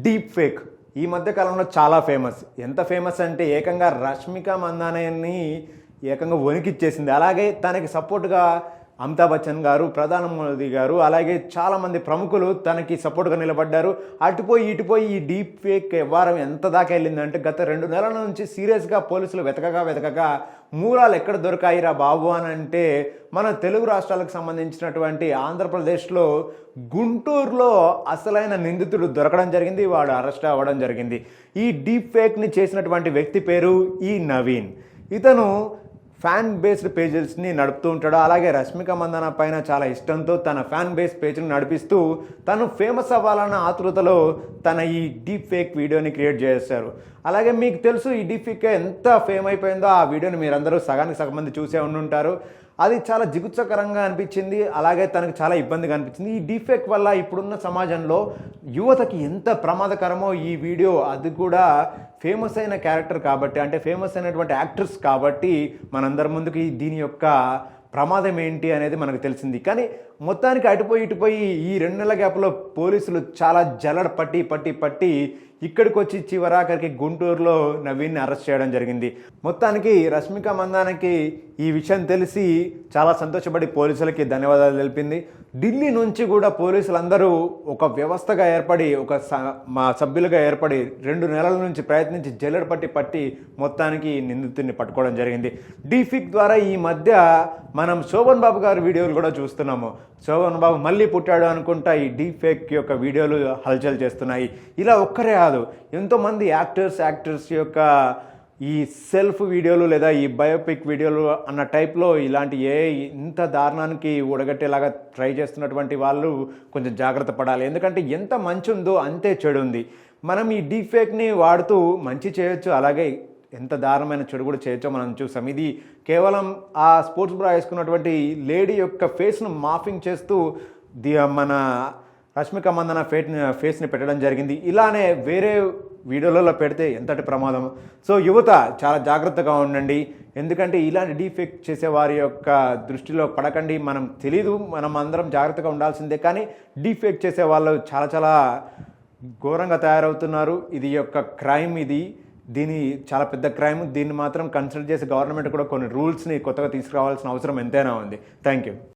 Deep fake ఈ మధ్య కాలంలో చాలా ఫేమస్. ఎంత ఫేమస్ అంటే ఏకంగా రష్మిక మందానని ఏకంగా వణికిచ్చేసింది. అలాగే తనకి సపోర్ట్‌గా అమితాబ్ బచ్చన్ గారు, ప్రధాని మోదీ గారు, అలాగే చాలామంది ప్రముఖులు తనకి సపోర్ట్‌గా నిలబడ్డారు. అటుపోయి ఇటుపోయి ఈ డీప్ ఫేక్ వ్యవహారం ఎంత దాకా వెళ్ళిందంటే గత 2 నెలల నుంచి సీరియస్‌గా పోలీసులు వెతకగా మూలాలు ఎక్కడ దొరికాయిరా బాబు అని అంటే మన తెలుగు రాష్ట్రాలకు సంబంధించినటువంటి ఆంధ్రప్రదేశ్లో గుంటూరులో అసలైన నిందితుడు దొరకడం జరిగింది. వాడు అరెస్ట్ అవ్వడం జరిగింది. ఈ డీప్ ఫేక్ని చేసినటువంటి వ్యక్తి పేరు ఈ నవీన్. ఇతను ఫ్యాన్ బేస్డ్ పేజెస్ని నడుపుతూ ఉంటాడు. అలాగే రష్మిక మందాన పైన చాలా ఇష్టంతో తన ఫ్యాన్ బేస్ పేజ్ని నడిపిస్తూ తను ఫేమస్ అవ్వాలన్న ఆతృతలో తన ఈ డీప్ ఫేక్ వీడియోని క్రియేట్ చేశారు. అలాగే మీకు తెలుసు ఈ డీప్ ఫేక్ ఎంత ఫేమ్ అయిపోయిందో ఆ వీడియోని మీరందరూ సగానికి సగం మంది చూసే ఉండుంటారు. అది చాలా జిగుత్సకరంగా అనిపించింది. అలాగే తనకు చాలా ఇబ్బందిగా అనిపించింది. ఈ డీప్ ఫేక్ వల్ల ఇప్పుడున్న సమాజంలో యువతకి ఎంత ప్రమాదకరమో ఈ వీడియో, అది కూడా ఫేమస్ అయిన క్యారెక్టర్ కాబట్టి, అంటే ఫేమస్ అయినటువంటి యాక్టర్స్ కాబట్టి మనందరి ముందుకి దీని యొక్క ప్రమాదం ఏంటి అనేది మనకు తెలిసింది. కానీ మొత్తానికి ఇటుపోయి ఈ 2 నెలల గ్యాప్లో పోలీసులు చాలా జల్లడ పట్టి ఇక్కడికి వచ్చి చివరాఖరికి గుంటూరులో నవీన్ని అరెస్ట్ చేయడం జరిగింది. మొత్తానికి రష్మిక మందానకి ఈ విషయం తెలిసి చాలా సంతోషపడి పోలీసులకి ధన్యవాదాలు తెలిపింది. ఢిల్లీ నుంచి కూడా పోలీసులందరూ ఒక వ్యవస్థగా ఏర్పడి, మా సభ్యులుగా ఏర్పడి 2 నెలల నుంచి ప్రయత్నించి జల్లెడ పట్టి మొత్తానికి నిందితుడిని పట్టుకోవడం జరిగింది. డీఫేక్ ద్వారా ఈ మధ్య మనం శోభన్ బాబు గారి వీడియోలు కూడా చూస్తున్నాము. శోభన్ బాబు మళ్ళీ పుట్టాడు అనుకుంటా ఈ డీఫేక్ యొక్క వీడియోలు హల్చల్ చేస్తున్నాయి. ఇలా ఒక్కరే కాదు, ఎంతోమంది యాక్టర్స్ యొక్క ఈ సెల్ఫ్ వీడియోలు లేదా ఈ బయోపిక్ వీడియోలు అన్న టైప్లో ఇలాంటి ఇంత దారుణానికి ఊడగట్టేలాగా ట్రై చేస్తున్నటువంటి వాళ్ళు కొంచెం జాగ్రత్త పడాలి. ఎందుకంటే ఎంత మంచి ఉందో అంతే చెడు ఉంది. మనం ఈ డీఫేక్ని వాడుతూ మంచి చేయొచ్చు, అలాగే ఎంత దారుణమైన చెడు కూడా చేయొచ్చో మనం చూసాం. ఇది కేవలం ఆ స్పోర్ట్స్ బ్రా వేసుకున్నటువంటి లేడీ యొక్క ఫేస్ను మాఫింగ్ చేస్తూ మన రష్మిక మందాన ఫేస్ని పెట్టడం జరిగింది. ఇలానే వేరే వీడియోలలో పెడితే ఎంతటి ప్రమాదం. సో యువత చాలా జాగ్రత్తగా ఉండండి. ఎందుకంటే ఇలాంటి డీఫేక్ చేసే వారి యొక్క దృష్టిలో పడకండి. మనం తెలీదు, మనం అందరం జాగ్రత్తగా ఉండాల్సిందే. కానీ డీఫేక్ చేసే వాళ్ళు చాలా ఘోరంగా తయారవుతున్నారు. ఇది యొక్క క్రైమ్, దీని చాలా పెద్ద క్రైమ్. దీన్ని మాత్రం కన్సిడర్ చేసి గవర్నమెంట్ కూడా కొన్ని రూల్స్ని కొత్తగా తీసుకురావాల్సిన అవసరం ఎంతైనా ఉంది. Thank you.